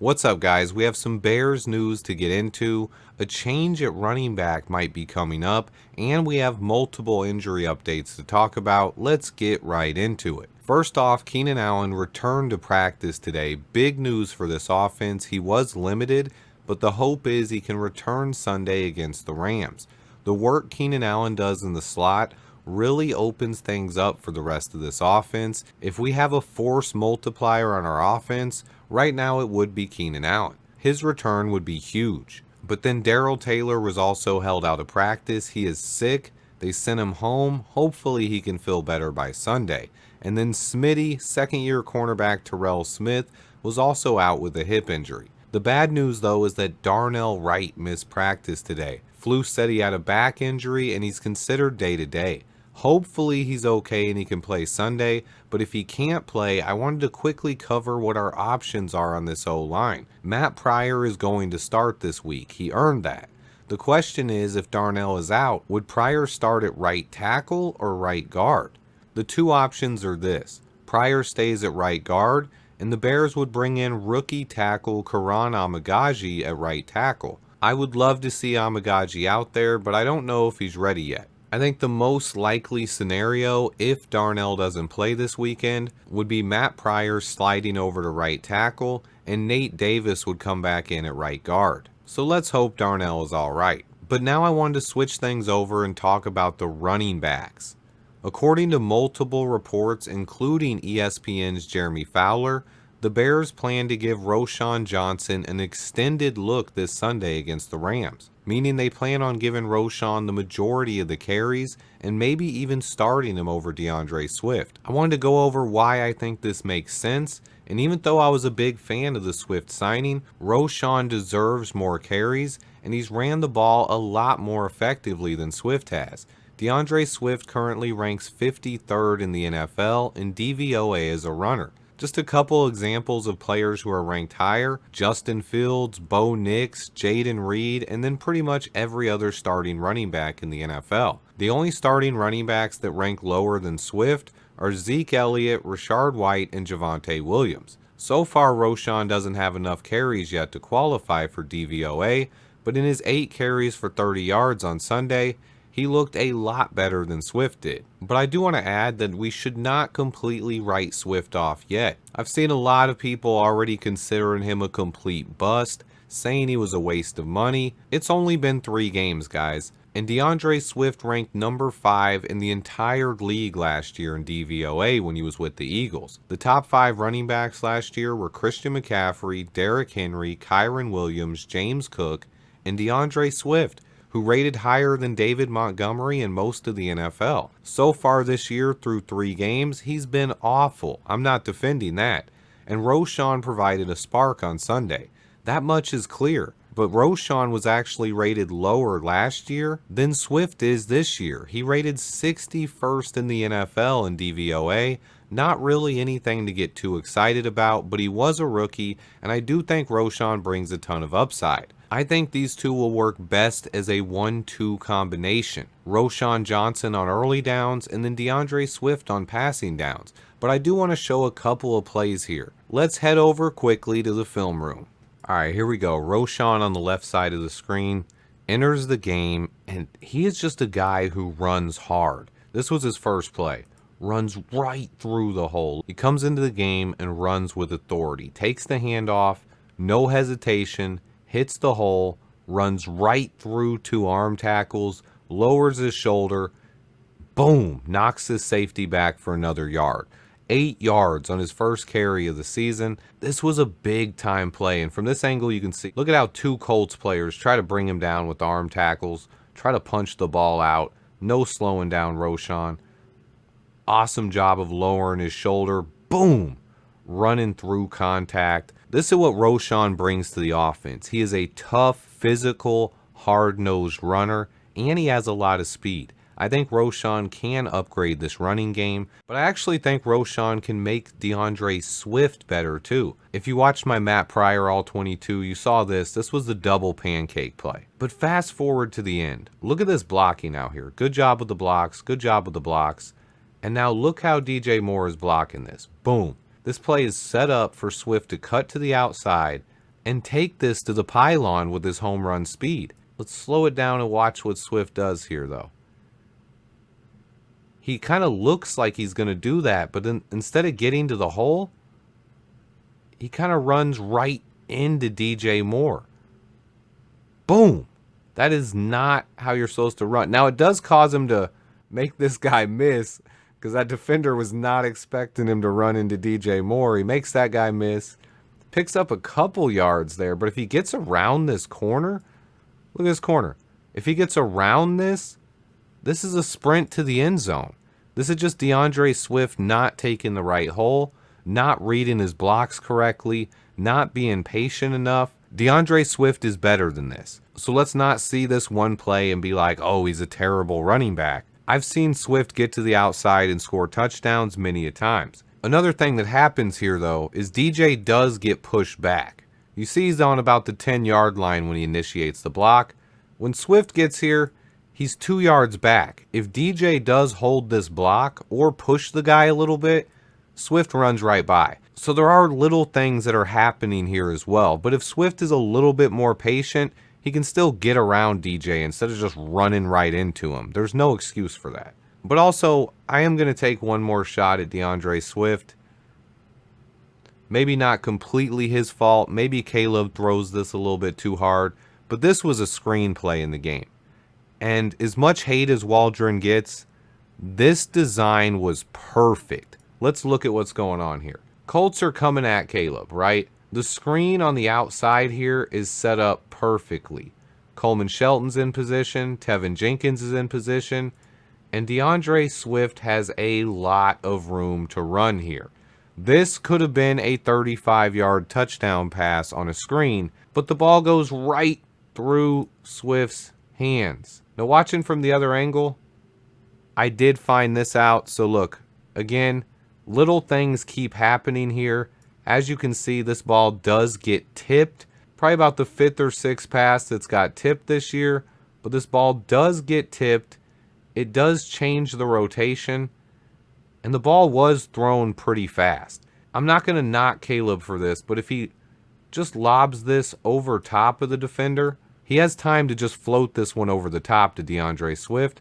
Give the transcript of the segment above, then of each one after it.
What's up, guys? We have some Bears news to get into. A change at running back might be coming up, and we have multiple injury updates to talk about. Let's get right into it. First off, Keenan Allen returned to practice today. Big news for this offense. He was limited, but the hope is he can return Sunday against the Rams. The work Keenan Allen does in the slot really opens things up for the rest of this offense. If we have a force multiplier on our offense, right now it would be Keenan Allen. His return would be huge. But then Darrell Taylor was also held out of practice. He is sick. They sent him home. Hopefully he can feel better by Sunday. And then Smitty, second-year cornerback Terrell Smith, was also out with a hip injury. The bad news, though, is that Darnell Wright missed practice today. Flus said he had a back injury and he's considered day-to-day. Hopefully he's okay and he can play Sunday, but if he can't play, I wanted to quickly cover what our options are on this O-line. Matt Pryor is going to start this week. He earned that. The question is, if Darnell is out, would Pryor start at right tackle or right guard? The two options are this. Pryor stays at right guard, and the Bears would bring in rookie tackle Karan Amagaji at right tackle. I would love to see Amagaji out there, but I don't know if he's ready yet. I think the most likely scenario, if Darnell doesn't play this weekend, would be Matt Pryor sliding over to right tackle, and Nate Davis would come back in at right guard. So let's hope Darnell is alright. But now I wanted to switch things over and talk about the running backs. According to multiple reports, including ESPN's Jeremy Fowler, the Bears plan to give Roschon Johnson an extended look this Sunday against the Rams, meaning they plan on giving Roschon the majority of the carries and maybe even starting him over DeAndre Swift. I wanted to go over why I think this makes sense, and even though I was a big fan of the Swift signing, Roschon deserves more carries, and he's ran the ball a lot more effectively than Swift has. DeAndre Swift currently ranks 53rd in the NFL in DVOA as a runner. Just a couple examples of players who are ranked higher: Justin Fields, Bo Nix, Jaden Reed, and then pretty much every other starting running back in the NFL. The only starting running backs that rank lower than Swift are Zeke Elliott, Rashard White, and Javonte Williams. So far, Roschon doesn't have enough carries yet to qualify for DVOA, but in his 8 carries for 30 yards on Sunday, he looked a lot better than Swift did. But I do want to add that we should not completely write Swift off yet. I've seen a lot of people already considering him a complete bust, saying he was a waste of money. It's only been 3 games, guys. And DeAndre Swift ranked number 5 in the entire league last year in DVOA when he was with the Eagles. The top 5 running backs last year were Christian McCaffrey, Derrick Henry, Kyron Williams, James Cook, and DeAndre Swift, who rated higher than David Montgomery in most of the NFL. So far this year, through 3 games, he's been awful. I'm not defending that. And Roschon provided a spark on Sunday. That much is clear. But Roschon was actually rated lower last year than Swift is this year. He rated 61st in the NFL in DVOA. Not really anything to get too excited about, but he was a rookie, and I do think Roschon brings a ton of upside. I think these two will work best as a 1-2 combination. Roschon Johnson on early downs and then DeAndre Swift on passing downs. But I do want to show a couple of plays here. Let's head over quickly to the film room. Alright, here we go. Roschon on the left side of the screen enters the game, and he is just a guy who runs hard. This was his first play. Runs right through the hole. He comes into the game and runs with authority. Takes the handoff, no hesitation, hits the hole, runs right through 2 arm tackles, lowers his shoulder, boom, knocks his safety back for another yard. 8 yards on his first carry of the season. This was a big time play, and from this angle you can see, look at how 2 Colts players try to bring him down with arm tackles, try to punch the ball out. No slowing down Roschon. Awesome job of lowering his shoulder. Boom! Running through contact. This is what Roschon brings to the offense. He is a tough, physical, hard-nosed runner, and he has a lot of speed. I think Roschon can upgrade this running game, but I actually think Roschon can make DeAndre Swift better too. If you watched my Matt Pryor All-22, you saw this. This was the double pancake play. But fast forward to the end. Look at this blocking out here. Good job with the blocks. Good job with the blocks. And now look how DJ Moore is blocking this. Boom. This play is set up for Swift to cut to the outside, and take this to the pylon with his home run speed. Let's slow it down and watch what Swift does here, though. He kind of looks like he's going to do that, but then instead of getting to the hole, he kind of runs right into DJ Moore. Boom. That is not how you're supposed to run. Now, it does cause him to make this guy miss because that defender was not expecting him to run into DJ Moore. He makes that guy miss. Picks up a couple yards there, but if he gets around this corner, look at this corner. If he gets around this is a sprint to the end zone. This is just DeAndre Swift not taking the right hole, not reading his blocks correctly, not being patient enough. DeAndre Swift is better than this. So let's not see this one play and be like, oh, he's a terrible running back. I've seen Swift get to the outside and score touchdowns many a times. Another thing that happens here, though, is DJ does get pushed back. You see he's on about the 10-yard line when he initiates the block. When Swift gets here, he's 2 yards back. If DJ does hold this block or push the guy a little bit, Swift runs right by. So there are little things that are happening here as well. But if Swift is a little bit more patient, he can still get around DJ instead of just running right into him. There's no excuse for that. But also, I am going to take one more shot at DeAndre Swift. Maybe not completely his fault. Maybe Caleb throws this a little bit too hard. But this was a screenplay in the game. And as much hate as Waldron gets, this design was perfect. Let's look at what's going on here. Colts are coming at Caleb, right? The screen on the outside here is set up perfectly. Coleman Shelton's in position. Tevin Jenkins is in position. And DeAndre Swift has a lot of room to run here. This could have been a 35-yard touchdown pass on a screen, but the ball goes right through Swift's hands. Now, watching from the other angle, I did find this out. So look, again, little things keep happening here. As you can see, this ball does get tipped. Probably about the 5th or 6th pass that's got tipped this year, but this ball does get tipped. It does change the rotation, and the ball was thrown pretty fast. I'm not going to knock Caleb for this, but if he just lobs this over top of the defender, he has time to just float this one over the top to DeAndre Swift.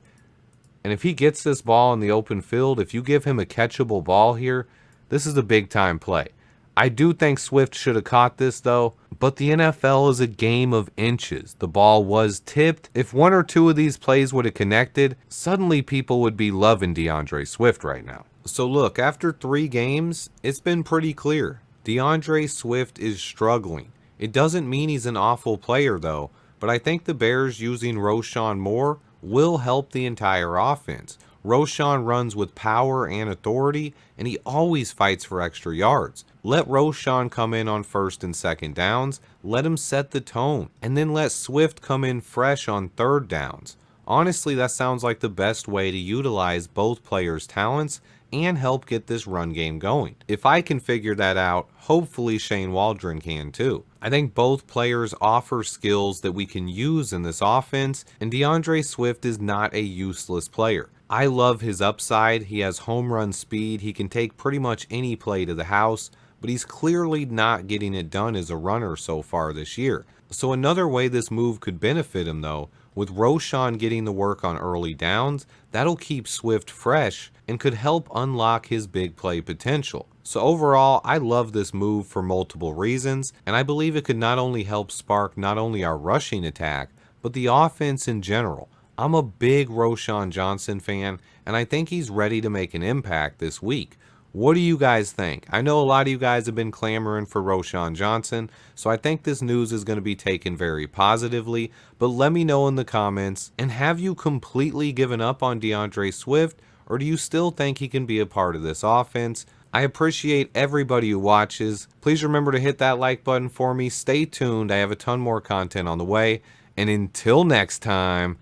And if he gets this ball in the open field, if you give him a catchable ball here, this is a big-time play. I do think Swift should have caught this, though, but the NFL is a game of inches. The ball was tipped. If one or two of these plays would have connected, suddenly people would be loving DeAndre Swift right now. So look, after 3 games, it's been pretty clear. DeAndre Swift is struggling. It doesn't mean he's an awful player, though, but I think the Bears using Roschon more will help the entire offense. Roschon runs with power and authority, and he always fights for extra yards. Let Roschon come in on 1st and 2nd downs, let him set the tone, and then let Swift come in fresh on 3rd downs. Honestly, that sounds like the best way to utilize both players' talents and help get this run game going. If I can figure that out, hopefully Shane Waldron can too. I think both players offer skills that we can use in this offense, and DeAndre Swift is not a useless player. I love his upside. He has home run speed. He can take pretty much any play to the house, but he's clearly not getting it done as a runner so far this year. So another way this move could benefit him, though, with Roschon getting the work on early downs, that'll keep Swift fresh and could help unlock his big play potential. So overall, I love this move for multiple reasons, and I believe it could not only help spark not only our rushing attack, but the offense in general. I'm a big Roschon Johnson fan, and I think he's ready to make an impact this week. What do you guys think? I know a lot of you guys have been clamoring for Roschon Johnson, so I think this news is going to be taken very positively, but let me know in the comments, and have you completely given up on DeAndre Swift, or do you still think he can be a part of this offense? I appreciate everybody who watches. Please remember to hit that like button for me. Stay tuned. I have a ton more content on the way, and until next time,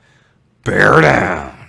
bear down.